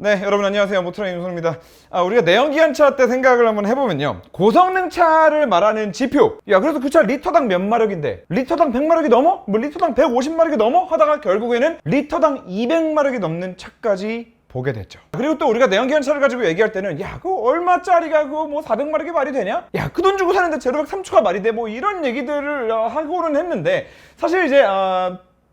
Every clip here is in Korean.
네, 여러분 안녕하세요. 모트라인 윤선입니다. 우리가 내연기관차 때 생각을 한번 해보면요, 고성능 차를 말하는 지표, 야 그래서 그 차 리터당 몇 마력인데 리터당 100마력이 넘어? 뭐 리터당 150마력이 넘어? 하다가 결국에는 리터당 200마력이 넘는 차까지 보게 됐죠. 그리고 또 우리가 내연기관차를 가지고 얘기할 때는 야 그거 얼마짜리가 그거 뭐 400마력이 말이 되냐? 야 그 돈 주고 사는데 제로백 3초가 말이 돼? 뭐 이런 얘기들을 하고는 했는데, 사실 이제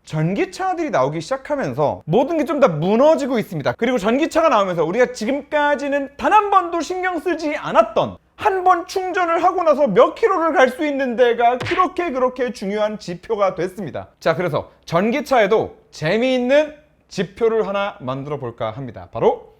전기차들이 나오기 시작하면서 모든 게 좀 다 무너지고 있습니다. 그리고 전기차가 나오면서 우리가 지금까지는 단 한 번도 신경 쓰지 않았던, 한 번 충전을 하고 나서 몇 킬로를 갈 수 있는 데가 그렇게 중요한 지표가 됐습니다. 자, 그래서 전기차에도 재미있는 지표를 하나 만들어 볼까 합니다. 바로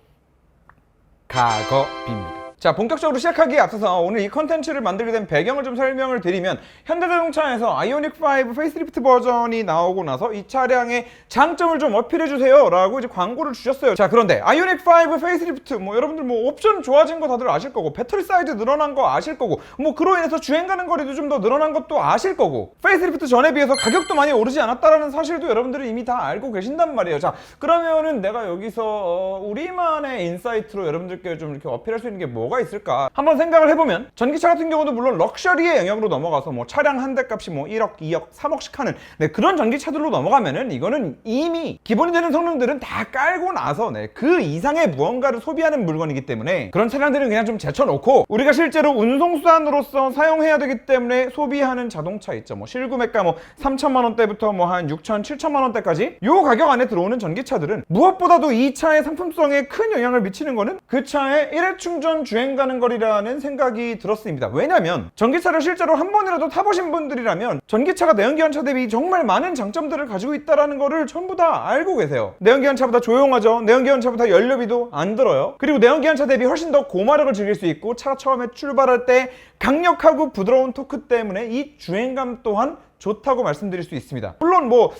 가거비입니다. 자, 본격적으로 시작하기에 앞서서 오늘 이 컨텐츠를 만들게 된 배경을 좀 설명을 드리면, 현대자동차에서 아이오닉5 페이스리프트 버전이 나오고 나서 이 차량의 장점을 좀 어필해주세요 라고 이제 광고를 주셨어요. 자, 그런데 아이오닉5 페이스리프트 뭐 여러분들 뭐 옵션 좋아진 거 다들 아실 거고, 배터리 사이즈 늘어난 거 아실 거고, 뭐 그로 인해서 주행 가는 거리도 좀 더 늘어난 것도 아실 거고, 페이스리프트 전에 비해서 가격도 많이 오르지 않았다라는 사실도 여러분들이 이미 다 알고 계신단 말이에요. 자, 그러면은 내가 여기서 우리만의 인사이트로 여러분들께 좀 이렇게 어필할 수 있는 게 뭐가 있을까 한번 생각을 해보면, 전기차 같은 경우도 물론 럭셔리의 영역으로 넘어가서 뭐 차량 한 대 값이 뭐 1억, 2억, 3억씩 하는 그런 전기차들로 넘어가면은 이거는 이미 기본이 되는 성능들은 다 깔고 나서 그 이상의 무언가를 소비하는 물건이기 때문에 그런 차량들은 그냥 좀 제쳐놓고, 우리가 실제로 운송수단으로서 사용해야 되기 때문에 소비하는 자동차 있죠. 뭐 실구매가 뭐 3천만 원대부터 뭐 한 6천, 7천만 원대까지 요 가격 안에 들어오는 전기차들은 무엇보다도 이 차의 상품성에 큰 영향을 미치는 거는 그 차의 일회 충전 주행 가는 거리라는 생각이 들었습니다. 왜냐면 전기차를 실제로 한 번이라도 타보신 분들이라면 전기차가 내연기관차 대비 정말 많은 장점들을 가지고 있다는 거를 전부 다 알고 계세요. 내연기관차보다 조용하죠. 내연기관차보다 연료비도 안 들어요. 그리고 내연기관차 대비 훨씬 더 고마력을 즐길 수 있고, 차가 처음에 출발할 때 강력하고 부드러운 토크 때문에 이 주행감 또한 좋다고 말씀드릴 수 있습니다. 물론 뭐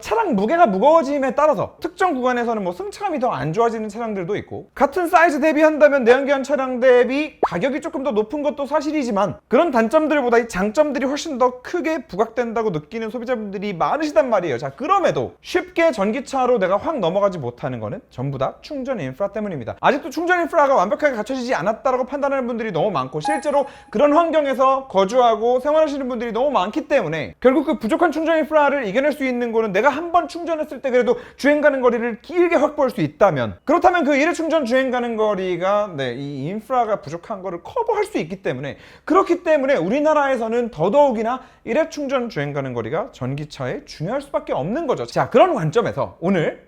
차량 무게가 무거워짐에 따라서 특정 구간에서는 뭐 승차감이 더 안 좋아지는 차량들도 있고, 같은 사이즈 대비한다면 내연기관 차량 대비 가격이 조금 더 높은 것도 사실이지만, 그런 단점들보다 이 장점들이 훨씬 더 크게 부각된다고 느끼는 소비자분들이 많으시단 말이에요. 자, 그럼에도 쉽게 전기차로 내가 확 넘어가지 못하는 거는 전부 다 충전 인프라 때문입니다. 아직도 충전 인프라가 완벽하게 갖춰지지 않았다라고 판단하는 분들이 너무 많고, 실제로 그런 환경에서 거주하고 생활하시는 분들이 너무 많기 때문에 결국 그 부족한 충전 인프라를 이겨낼 수 있는 거는 내가 한 번 충전했을 때 그래도 주행 가는 거리를 길게 확보할 수 있다면, 그렇다면 그 일회 충전 주행 가는 거리가 이 인프라가 부족한 거를 커버할 수 있기 때문에, 그렇기 때문에 우리나라에서는 더더욱이나 일회 충전 주행 가는 거리가 전기차에 중요할 수밖에 없는 거죠. 자, 그런 관점에서 오늘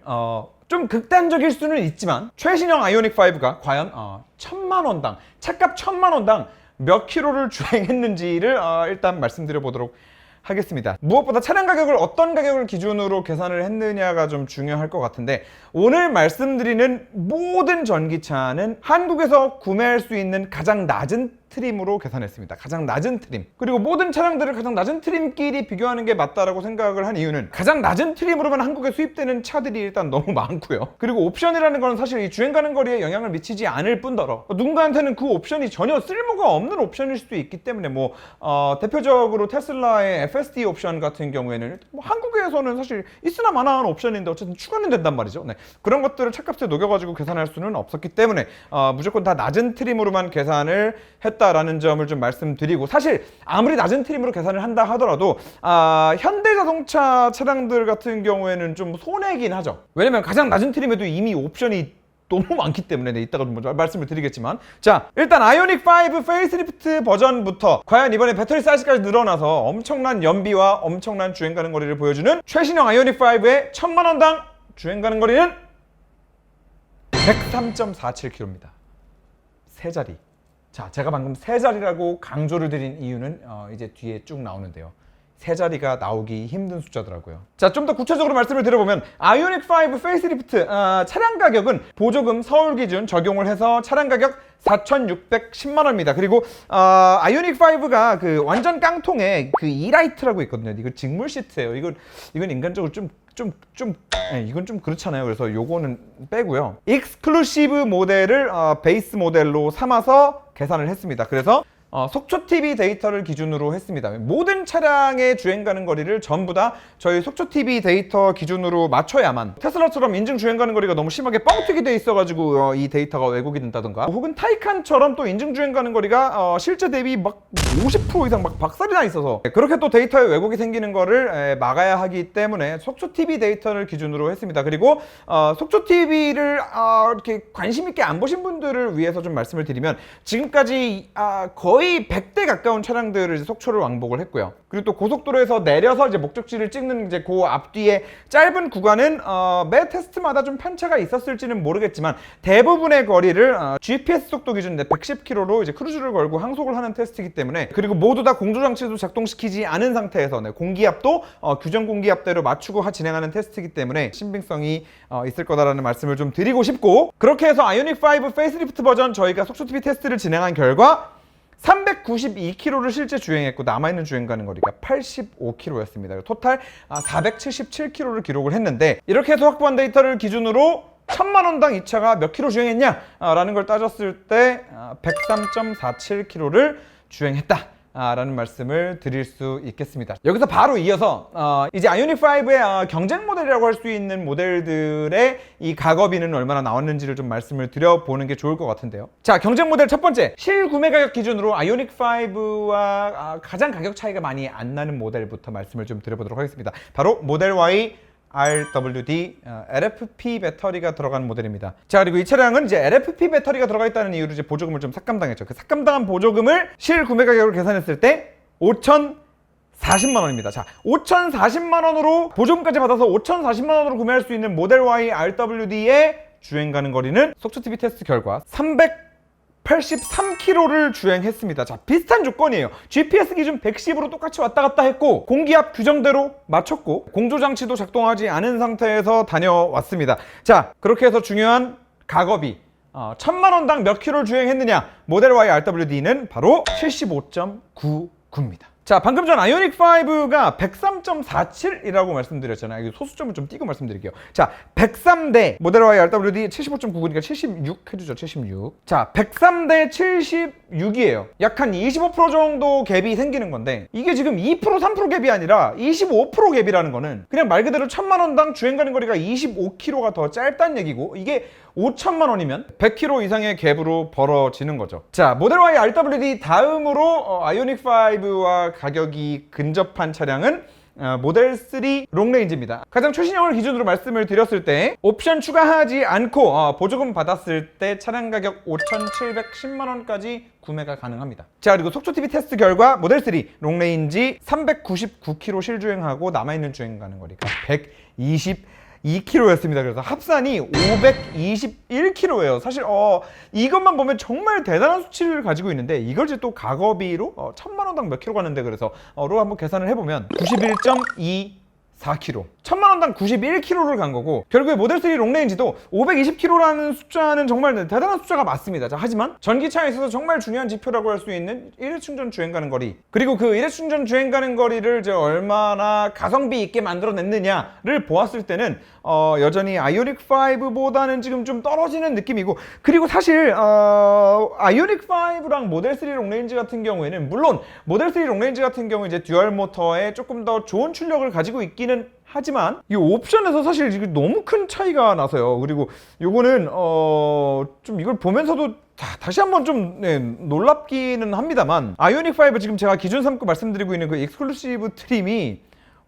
좀 극단적일 수는 있지만 최신형 아이오닉5가 과연 1000만 원당, 차값 1000만 원당 몇 킬로를 주행했는지를 일단 말씀드려 보도록 하겠습니다. 무엇보다 차량 가격을 어떤 가격을 기준으로 계산을 했느냐가 좀 중요할 것 같은데, 오늘 말씀드리는 모든 전기차는 한국에서 구매할 수 있는 가장 낮은 트림으로 계산했습니다. 가장 낮은 트림. 그리고 모든 차량들을 가장 낮은 트림끼리 비교하는 게 맞다라고 생각을 한 이유는, 가장 낮은 트림으로만 한국에 수입되는 차들이 일단 너무 많고요. 그리고 옵션이라는 건 사실 이 주행 가는 거리에 영향을 미치지 않을 뿐더러 누군가한테는 그 옵션이 전혀 쓸모가 없는 옵션일 수도 있기 때문에, 뭐 대표적으로 테슬라의 FSD 옵션 같은 경우에는 뭐 한국에서는 사실 있으나 마나한 옵션인데 어쨌든 추가는 된단 말이죠. 그런 것들을 차값에 녹여가지고 계산할 수는 없었기 때문에 무조건 다 낮은 트림으로만 계산을 했다라는 점을 좀 말씀드리고, 사실 아무리 낮은 트림으로 계산을 한다 하더라도 현대자동차 차량들 같은 경우에는 좀 손해긴 하죠. 왜냐면 가장 낮은 트림에도 이미 옵션이 너무 많기 때문에 이따가 좀 말씀을 드리겠지만, 자, 일단 아이오닉5 페이스리프트 버전부터 과연 이번에 배터리 사이즈까지 늘어나서 엄청난 연비와 엄청난 주행 가는 거리를 보여주는 최신형 아이오닉5의 1000만 원당 주행 가는 거리는 103.47km입니다. 세 자리. 자, 제가 방금 세 자리라고 강조를 드린 이유는 이제 뒤에 쭉 나오는데요. 세 자리가 나오기 힘든 숫자더라고요. 자, 좀 더 구체적으로 말씀을 드려보면, 아이오닉5 페이스리프트 차량 가격은 보조금 서울 기준 적용을 해서 차량 가격 4,610만 원입니다. 그리고 아이오닉5가 그 완전 깡통에 그 이라이트라고 있거든요. 이거 직물 시트예요. 이건 인간적으로 이건 좀 그렇잖아요. 그래서 요거는 빼고요. 익스클루시브 모델을 베이스 모델로 삼아서 계산을 했습니다. 그래서 속초 TV 데이터를 기준으로 했습니다. 모든 차량의 주행 가는 거리를 전부 다 저희 속초 TV 데이터 기준으로 맞춰야만, 테슬라처럼 인증 주행 가는 거리가 너무 심하게 뻥튀기 돼 있어가지고 이 데이터가 왜곡이 된다던가, 혹은 타이칸처럼 또 인증 주행 가는 거리가 실제 대비 막 50% 이상 막 박살이 나 있어서 그렇게 또 데이터에 왜곡이 생기는 거를 막아야 하기 때문에 속초 TV 데이터를 기준으로 했습니다. 그리고 속초 TV를 이렇게 관심 있게 안 보신 분들을 위해서 좀 말씀을 드리면, 지금까지 거의 100대 가까운 차량들을 이제 속초를 왕복을 했고요. 그리고 또 고속도로에서 내려서 이제 목적지를 찍는 이제 그 앞뒤에 짧은 구간은 매 테스트마다 좀 편차가 있었을지는 모르겠지만, 대부분의 거리를 GPS 속도 기준 110km로 이제 크루즈를 걸고 항속을 하는 테스트이기 때문에, 그리고 모두 다 공조장치도 작동시키지 않은 상태에서 공기압도 규정 공기압대로 맞추고 진행하는 테스트이기 때문에 신빙성이 있을 거다라는 말씀을 좀 드리고 싶고, 그렇게 해서 아이오닉5 페이스리프트 버전 저희가 속초TV 테스트를 진행한 결과 392km를 실제 주행했고 남아있는 주행 가는 거리가 85km였습니다. 토탈 477km를 기록을 했는데, 이렇게 해서 확보한 데이터를 기준으로 1000만원당 이 차가 몇 킬로 주행했냐 라는 걸 따졌을 때 103.47km를 주행했다 라는 말씀을 드릴 수 있겠습니다. 여기서 바로 이어서 이제 아이오닉5의 경쟁 모델이라고 할 수 있는 모델들의 이 가격비는 얼마나 나왔는지를 좀 말씀을 드려보는 게 좋을 것 같은데요. 자, 경쟁 모델 첫 번째, 실구매 가격 기준으로 아이오닉5와 가장 가격 차이가 많이 안 나는 모델부터 말씀을 좀 드려보도록 하겠습니다. 바로 모델 Y RWD LFP 배터리가 들어간 모델입니다. 자, 그리고 이 차량은 이제 LFP 배터리가 들어가 있다는 이유로 이제 보조금을 좀 삭감당했죠. 그 삭감당한 보조금을 실구매 가격으로 계산했을 때 5,040만 원입니다. 자, 5,040만 원으로 보조금까지 받아서 5,040만 원으로 구매할 수 있는 모델 Y RWD의 주행 가는 거리는 속초TV 테스트 결과 383km를 주행했습니다. 자, 비슷한 조건이에요. GPS 기준 110으로 똑같이 왔다 갔다 했고, 공기압 규정대로 맞췄고, 공조장치도 작동하지 않은 상태에서 다녀왔습니다. 자, 그렇게 해서 중요한 가격이 1000만원당 몇 킬로를 주행했느냐, 모델 Y RWD는 바로 75.99입니다. 자, 방금 전 아이오닉5가 103.47이라고 말씀드렸잖아요. 소수점을 좀 띄고 말씀드릴게요. 자, 103대 모델 Y RWD 75.99니까 76 해주죠. 76. 자, 103대 76이에요. 약 한 25% 정도 갭이 생기는 건데, 이게 지금 2% 3% 갭이 아니라 25% 갭이라는 거는 그냥 말 그대로 1000만원당 주행 가는 거리가 25km가 더 짧다는 얘기고, 이게 5천만 원이면 100km 이상의 갭으로 벌어지는 거죠. 자, 모델 Y RWD 다음으로 아이오닉5와 가격이 근접한 차량은 모델 3 롱레인지입니다. 가장 최신형을 기준으로 말씀을 드렸을 때 옵션 추가하지 않고 보조금 받았을 때 차량 가격 5,710만 원까지 구매가 가능합니다. 자, 그리고 속초TV 테스트 결과 모델 3 롱레인지 399km 실주행하고 남아있는 주행 가는 거리가 122km였습니다. 그래서 합산이 521km예요. 사실 이것만 보면 정말 대단한 수치를 가지고 있는데, 이걸 이제 또 가격비로 1000만원당 몇 킬로 가는데, 그래서 로 한번 계산을 해보면 91.24km, 1000만원당 91km를 간 거고, 결국에 모델 3 롱레인지도 520km라는 숫자는 정말 대단한 숫자가 맞습니다. 자, 하지만 전기차에 있어서 정말 중요한 지표라고 할 수 있는 일회 충전 주행 가는 거리, 그리고 그 일회 충전 주행 가는 거리를 이제 얼마나 가성비 있게 만들어냈느냐를 보았을 때는 여전히 아이오닉5보다는 지금 좀 떨어지는 느낌이고, 그리고 사실 아이오닉5랑 모델 3 롱레인지 같은 경우에는, 물론 모델 3 롱레인지 같은 경우 이제 듀얼 모터에 조금 더 좋은 출력을 가지고 있기는 하지만 이 옵션에서 사실 지금 너무 큰 차이가 나서요. 그리고 요거는 좀 이걸 보면서도 다시 한번 좀 놀랍기는 합니다만, 아이오닉5 지금 제가 기준 삼고 말씀드리고 있는 그 익스클루시브 트림이,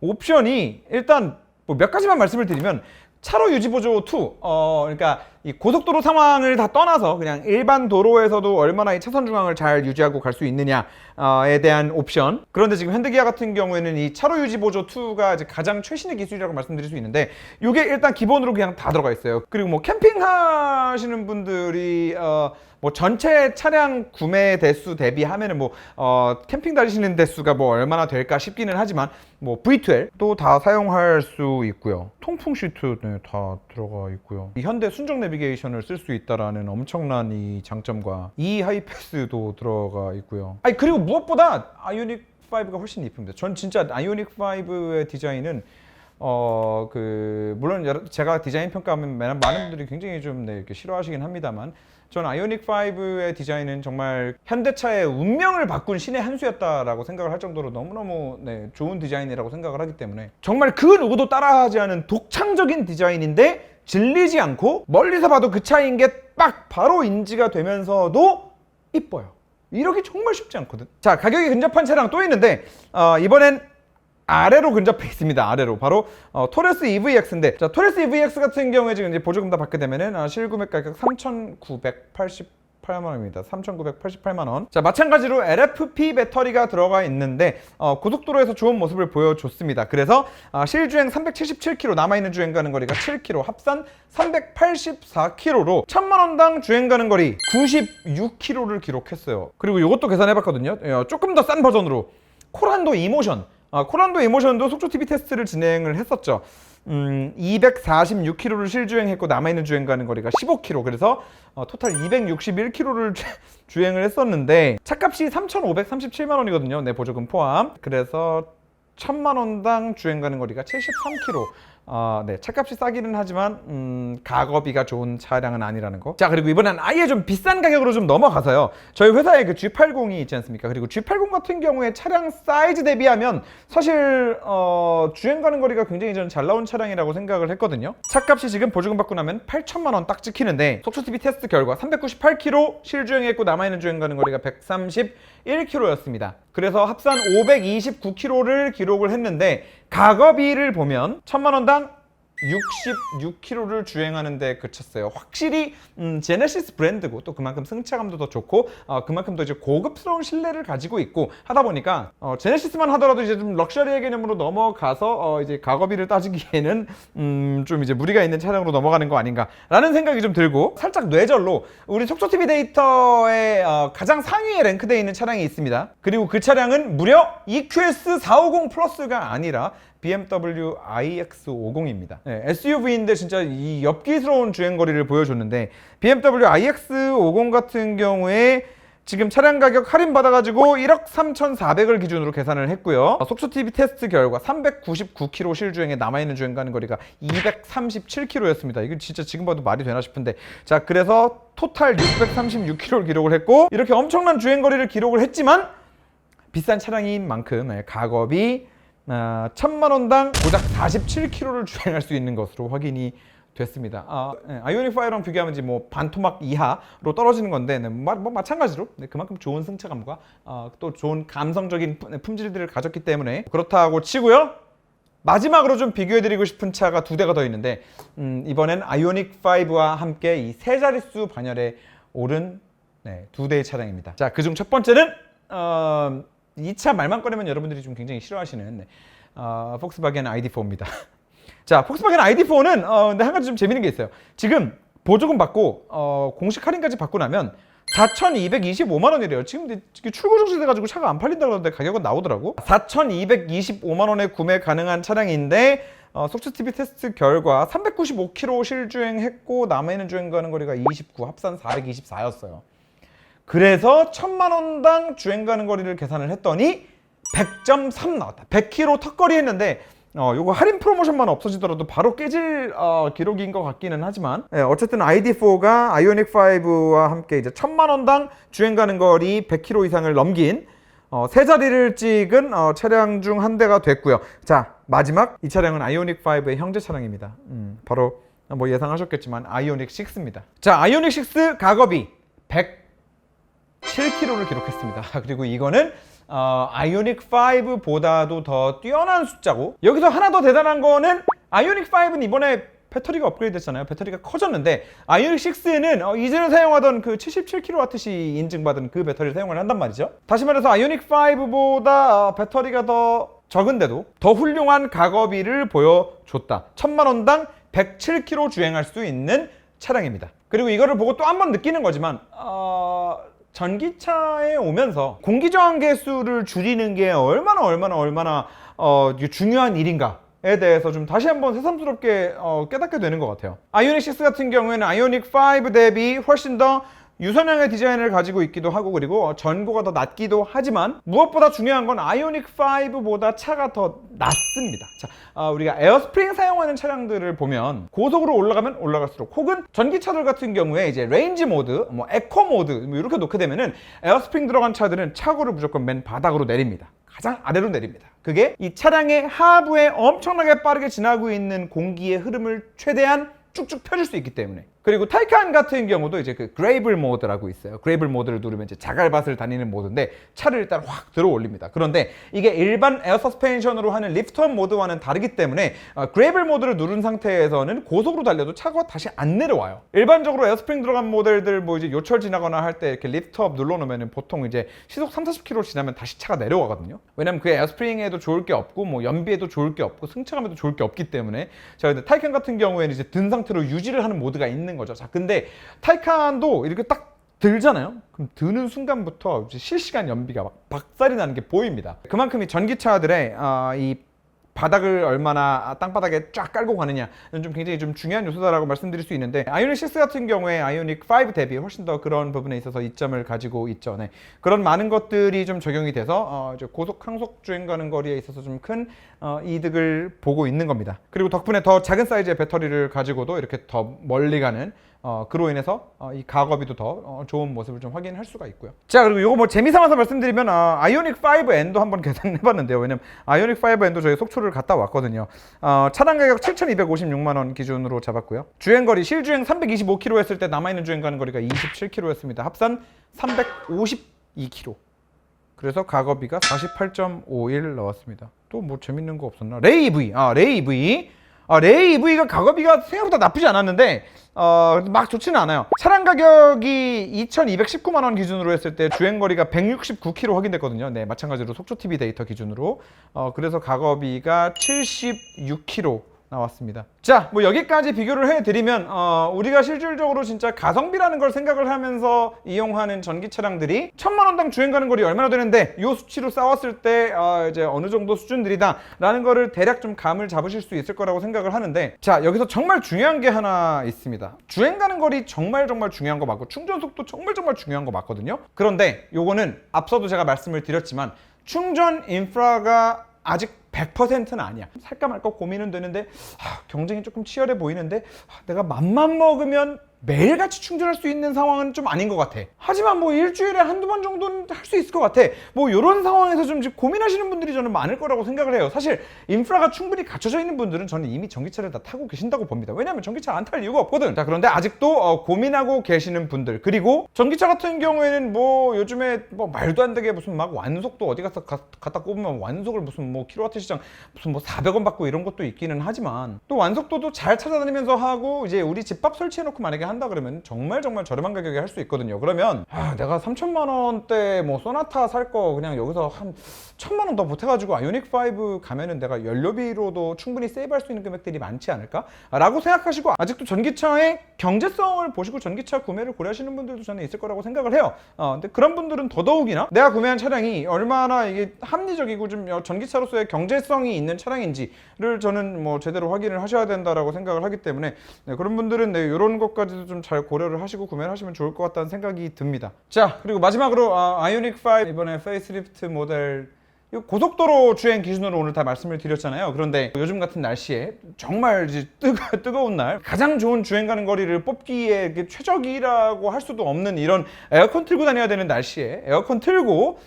옵션이 일단 뭐 몇 가지만 말씀을 드리면, 차로 유지 보조 2, 그러니까 이 고속도로 상황을 다 떠나서 그냥 일반 도로에서도 얼마나 이 차선 중앙을 잘 유지하고 갈 수 있느냐에 대한 옵션. 그런데 지금 현대기아 같은 경우에는 이 차로 유지 보조 2가 이제 가장 최신의 기술이라고 말씀드릴 수 있는데, 이게 일단 기본으로 그냥 다 들어가 있어요. 그리고 뭐 캠핑 하시는 분들이 뭐 전체 차량 구매 대수 대비하면은 뭐 캠핑 다니시는 대수가 뭐 얼마나 될까 싶기는 하지만, 뭐 V12도 다 사용할 수 있고요. 통풍 시트 다 들어가 있고요. 이 현대 순정 내비게이션을 쓸 수 있다라는 엄청난 이 장점과 이 하이패스도 들어가 있고요. 그리고 무엇보다 아이오닉5가 훨씬 이쁩니다. 전 진짜 아이오닉5의 디자인은 물론 제가 디자인 평가하면 많은 분들이 굉장히 좀 이렇게 싫어하시긴 합니다만, 전 아이오닉 5의 디자인은 정말 현대차의 운명을 바꾼 신의 한 수였다라고 생각을 할 정도로 너무너무 좋은 디자인이라고 생각을 하기 때문에, 정말 그 누구도 따라하지 않은 독창적인 디자인인데 질리지 않고 멀리서 봐도 그 차이인 게 딱 바로 인지가 되면서도 이뻐요. 이러기 정말 쉽지 않거든. 자, 가격이 근접한 차량 또 있는데 이번엔 아래로 근접해 있습니다. 아래로 바로 토레스 EVX인데, 자, 토레스 EVX 같은 경우에 지금 이제 보조금 다 받게 되면은 실구매 가격 3,988만 원입니다. 3,988만 원. 자, 마찬가지로 LFP 배터리가 들어가 있는데 고속도로에서 좋은 모습을 보여줬습니다. 그래서 실주행 377km, 남아있는 주행 가는 거리가 7km, 합산 384km로 1000만 원당 주행 가는 거리 96km를 기록했어요. 그리고 이것도 계산해봤거든요. 조금 더 싼 버전으로 코란도 이모션, 코란도 이모션도 속초 TV 테스트를 진행을 했었죠. 246km를 실주행했고 남아있는 주행 가는 거리가 15km, 그래서 토탈 261km를 주행을 했었는데 차값이 3,537만 원이거든요. 네, 보조금 포함. 그래서 1000만 원당 주행 가는 거리가 73km. 네, 차값이 싸기는 하지만 가거비가 좋은 차량은 아니라는 거. 자, 그리고 이번엔 아예 좀 비싼 가격으로 좀 넘어가서요, 저희 회사에 그 G80이 있지 않습니까? 그리고 G80 같은 경우에 차량 사이즈 대비하면 사실 주행 가는 거리가 굉장히 저는 잘 나온 차량이라고 생각을 했거든요. 차값이 지금 보조금 받고 나면 8천만 원 딱 찍히는데, 속초TV 테스트 결과 398km 실주행했고 남아있는 주행 가는 거리가 131km였습니다. 그래서 합산 529km를 기록을 했는데, 가거비를 보면 1000만 원당 66km를 주행하는데 그쳤어요. 확실히 제네시스 브랜드고 또 그만큼 승차감도 더 좋고 그만큼 더 이제 고급스러운 실내를 가지고 있고 하다 보니까 제네시스만 하더라도 이제 좀 럭셔리의 개념으로 넘어가서 이제 가거비를 따지기에는 좀 이제 무리가 있는 차량으로 넘어가는 거 아닌가라는 생각이 좀 들고, 살짝 뇌절로 우리 속초TV 데이터에 가장 상위에 랭크되어 있는 차량이 있습니다. 그리고 그 차량은 무려 EQS 450 플러스가 아니라 BMW iX50입니다. 네, SUV인데 진짜 이 엽기스러운 주행거리를 보여줬는데, BMW iX50 같은 경우에 지금 차량 가격 할인 받아가지고 1억 3,400을 기준으로 계산을 했고요. 속초TV 테스트 결과 399km 실주행에 남아있는 주행 가는 거리가 237km였습니다. 이거 진짜 지금 봐도 말이 되나 싶은데, 자, 그래서 토탈 636km를 기록을 했고, 이렇게 엄청난 주행거리를 기록을 했지만 비싼 차량인 만큼 가겁이 1000만 원당 고작 47km를 주행할 수 있는 것으로 확인이 됐습니다. 아이오닉 5랑 비교하면 이제 뭐 반토막 이하로 떨어지는 건데, 마찬가지로 그만큼 좋은 승차감과 또 좋은 감성적인 품질들을 가졌기 때문에 그렇다고 치고요. 마지막으로 좀 비교해드리고 싶은 차가 두 대가 더 있는데, 이번엔 아이오닉 5와 함께 이 세 자릿수 반열에 오른 두 대의 차량입니다. 자, 그중 첫 번째는 이 차 말만 꺼내면 여러분들이 좀 굉장히 싫어하시는 폭스바겐 ID4입니다. 자, 폭스바겐 ID4는 근데 한 가지 좀 재밌는 게 있어요. 지금 보조금 받고 공식 할인까지 받고 나면 4,225만 원이래요. 지금 출고 정지돼가지고 차가 안 팔린다 그러는데 가격은 나오더라고. 4,225만 원에 구매 가능한 차량인데, 속초TV 테스트 결과 395km 실주행했고 남아있는 주행 가는 거리가 29, 합산 424였어요. 그래서 1000만 원당 주행 가는 거리를 계산을 했더니 100.3 나왔다. 100km 턱거리 했는데 요거 할인 프로모션만 없어지더라도 바로 깨질 기록인 것 같기는 하지만, 어쨌든 ID4가 아이오닉 5와 함께 이제 1000만 원당 주행 가는 거리 100km 이상을 넘긴 세 자리를 찍은 차량 중 한 대가 됐고요. 자, 마지막 이 차량은 아이오닉 5의 형제 차량입니다. 바로 뭐 예상하셨겠지만 아이오닉 6입니다. 자, 아이오닉 6 가겁이 107km를 기록했습니다. 그리고 이거는 아이오닉 5보다도 더 뛰어난 숫자고, 여기서 하나 더 대단한 거는 아이오닉 5는 이번에 배터리가 업그레이드 됐잖아요. 배터리가 커졌는데 아이오닉 6는 이전에 사용하던 그 77kWh 인증받은 그 배터리를 사용을 한단 말이죠. 다시 말해서 아이오닉 5보다 배터리가 더 적은데도 더 훌륭한 가거비를 보여줬다. 1000만 원당 107km 주행할 수 있는 차량입니다. 그리고 이거를 보고 또 한 번 느끼는 거지만 전기차에 오면서 공기 저항 개수를 줄이는 게 얼마나 중요한 일인가에 대해서 좀 다시 한번 새삼스럽게 깨닫게 되는 것 같아요. 아이오닉 6 같은 경우에는 아이오닉 5 대비 훨씬 더 유선형의 디자인을 가지고 있기도 하고 그리고 전고가 더 낮기도 하지만 무엇보다 중요한 건 아이오닉 5보다 차가 더 낮습니다. 자, 우리가 에어스프링 사용하는 차량들을 보면 고속으로 올라가면 올라갈수록 혹은 전기차들 같은 경우에 이제 레인지 모드, 뭐 에코 모드 뭐 이렇게 놓게 되면은 에어스프링 들어간 차들은 차고를 무조건 맨 바닥으로 내립니다. 가장 아래로 내립니다. 그게 이 차량의 하부에 엄청나게 빠르게 지나고 있는 공기의 흐름을 최대한 쭉쭉 펴줄 수 있기 때문에. 그리고 타이칸 같은 경우도 이제 그 그레이블 모드라고 있어요. 그레이블 모드를 누르면 이제 자갈밭을 다니는 모드인데 차를 일단 확 들어 올립니다. 그런데 이게 일반 에어 서스펜션으로 하는 리프트업 모드와는 다르기 때문에 그레이블 모드를 누른 상태에서는 고속으로 달려도 차가 다시 안 내려와요. 일반적으로 에어스프링 들어간 모델들 뭐 이제 요철 지나거나 할 때 이렇게 리프트업 눌러놓으면 보통 이제 시속 30-40km 지나면 다시 차가 내려가거든요. 왜냐면 그 에어스프링에도 좋을 게 없고 뭐 연비에도 좋을 게 없고 승차감에도 좋을 게 없기 때문에. 자, 근데 타이칸 같은 경우에는 이제 든 상태로 유지를 하는 모드가 있는 거죠. 자, 근데 타이칸도 이렇게 딱 들잖아요. 그럼 드는 순간부터 실시간 연비가 막 박살이 나는 게 보입니다. 그만큼 이 전기차들의 이 바닥을 얼마나 땅바닥에 쫙 깔고 가느냐는 좀 굉장히 좀 중요한 요소다라고 말씀드릴 수 있는데, 아이오닉 6 같은 경우에 아이오닉 5 대비 훨씬 더 그런 부분에 있어서 이점을 가지고 있죠. 네. 그런 많은 것들이 좀 적용이 돼서 이제 고속 항속 주행 가는 거리에 있어서 좀 큰 이득을 보고 있는 겁니다. 그리고 덕분에 더 작은 사이즈의 배터리를 가지고도 이렇게 더 멀리 가는 그로 인해서 이 가거비도 더 좋은 모습을 좀 확인할 수가 있고요. 자, 그리고 이거 뭐 재미삼아서 말씀드리면 아이오닉 5N도 한번 계산해봤는데요. 왜냐면 아이오닉 5N도 저희 속초를 갔다 왔거든요. 차량 가격 7,256만 원 기준으로 잡았고요. 주행거리 실주행 325km 했을 때 남아있는 주행 가는 거리가 27km였습니다. 합산 352km. 그래서 가거비가 48.51 나왔습니다. 또 뭐 재밌는 거 없었나? 레이 EV. 레이 EV가 가거비가 생각보다 나쁘지 않았는데 막 좋지는 않아요. 차량 가격이 2,219만 원 기준으로 했을 때 주행거리가 169km 확인됐거든요. 네, 마찬가지로 속초TV 데이터 기준으로. 그래서 가거비가 76km 나왔습니다. 자, 뭐 여기까지 비교를 해드리면 우리가 실질적으로 진짜 가성비라는 걸 생각을 하면서 이용하는 전기 차량들이 1,000만 원당 주행 가는 거리 얼마나 되는데 이 수치로 싸웠을 때 이제 어느 정도 수준들이다 라는 거를 대략 좀 감을 잡으실 수 있을 거라고 생각을 하는데, 자, 여기서 정말 중요한 게 하나 있습니다. 주행 가는 거리 정말 중요한 거 맞고 충전 속도 정말 중요한 거 맞거든요. 그런데 요거는 앞서도 제가 말씀을 드렸지만 충전 인프라가 아직 100%는 아니야. 살까 말까 고민은 되는데 경쟁이 조금 치열해 보이는데 내가 맘만 먹으면 매일같이 충전할 수 있는 상황은 좀 아닌 것 같아. 하지만 뭐 일주일에 한두 번 정도는 할 수 있을 것 같아. 뭐 이런 상황에서 좀 고민하시는 분들이 저는 많을 거라고 생각을 해요. 사실 인프라가 충분히 갖춰져 있는 분들은 저는 이미 전기차를 다 타고 계신다고 봅니다. 왜냐면 전기차 안 탈 이유가 없거든. 자, 그런데 아직도 고민하고 계시는 분들, 그리고 전기차 같은 경우에는 뭐 요즘에 뭐 말도 안 되게 무슨 막 완속도 어디 가서 갖다 꼽으면 완속을 무슨 뭐 킬로와트 시장 무슨 뭐 400원 받고 이런 것도 있기는 하지만 또 완속도도 잘 찾아다니면서 하고 이제 우리 집밥 설치해놓고 만약에 한다 그러면 정말 저렴한 가격에 할 수 있거든요. 그러면 내가 3,000만 원대 뭐 소나타 살 거 그냥 여기서 한 1,000만 원 더 보태가지고 아이오닉 5 가면은 내가 연료비로도 충분히 세이브할 수 있는 금액들이 많지 않을까? 라고 생각하시고 아직도 전기차의 경제성을 보시고 전기차 구매를 고려하시는 분들도 저는 있을 거라고 생각을 해요. 근데 그런 분들은 더더욱이나 내가 구매한 차량이 얼마나 이게 합리적이고 좀 전기차로서의 경제성이 있는 차량인지를 저는 뭐 제대로 확인을 하셔야 된다라고 생각을 하기 때문에 그런 분들은 이런 것까지도 좀 잘 고려를 하시고 구매를 하시면 좋을 것 같다는 생각이 듭니다. 자, 그리고 마지막으로 아이오닉 5 이번에 페이스리프트 모델 고속도로 주행 기준으로 오늘 다 말씀을 드렸잖아요. 그런데 요즘 같은 날씨에 정말 뜨거운 날 가장 좋은 주행 가는 거리를 뽑기에 최적이라고 할 수도 없는 이런 에어컨 틀고 다녀야 되는 날씨에 에어컨 틀고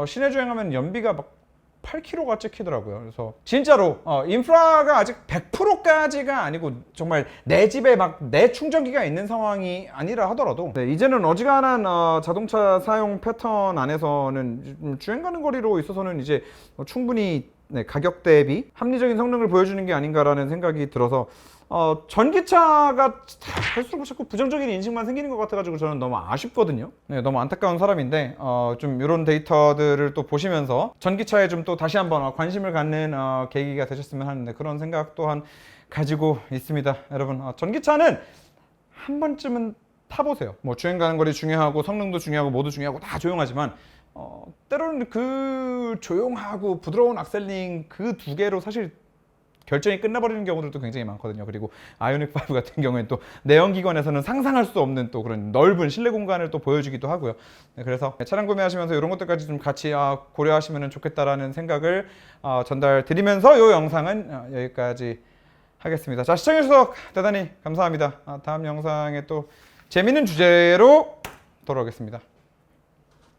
시내 주행하면 연비가 막 8km가 찍히더라고요. 그래서 진짜로 인프라가 아직 100%까지가 아니고 정말 내 집에 막 내 충전기가 있는 상황이 아니라 하더라도 이제는 어지간한 자동차 사용 패턴 안에서는 주행 가는 거리로 있어서는 이제 충분히 가격 대비 합리적인 성능을 보여주는 게 아닌가라는 생각이 들어서 전기차가 할수록 자꾸 부정적인 인식만 생기는 것 같아가지고 저는 너무 아쉽거든요. 너무 안타까운 사람인데 좀 이런 데이터들을 또 보시면서 전기차에 좀 또 다시 한번 관심을 갖는 계기가 되셨으면 하는데 그런 생각 또한 가지고 있습니다. 여러분, 전기차는 한 번쯤은 타보세요. 뭐 주행 가는 거리 중요하고 성능도 중요하고 모두 중요하고 다 조용하지만 때로는 그 조용하고 부드러운 악셀링 그 두 개로 사실 결정이 끝나버리는 경우들도 굉장히 많거든요. 그리고 아이오닉 5 같은 경우에는 또 내연기관에서는 상상할 수 없는 또 그런 넓은 실내 공간을 또 보여주기도 하고요. 네, 그래서 차량 구매하시면서 이런 것들까지 좀 같이 고려하시면 좋겠다라는 생각을 전달 드리면서 이 영상은 여기까지 하겠습니다. 자, 시청해주셔서 대단히 감사합니다. 다음 영상에 또 재밌는 주제로 돌아오겠습니다.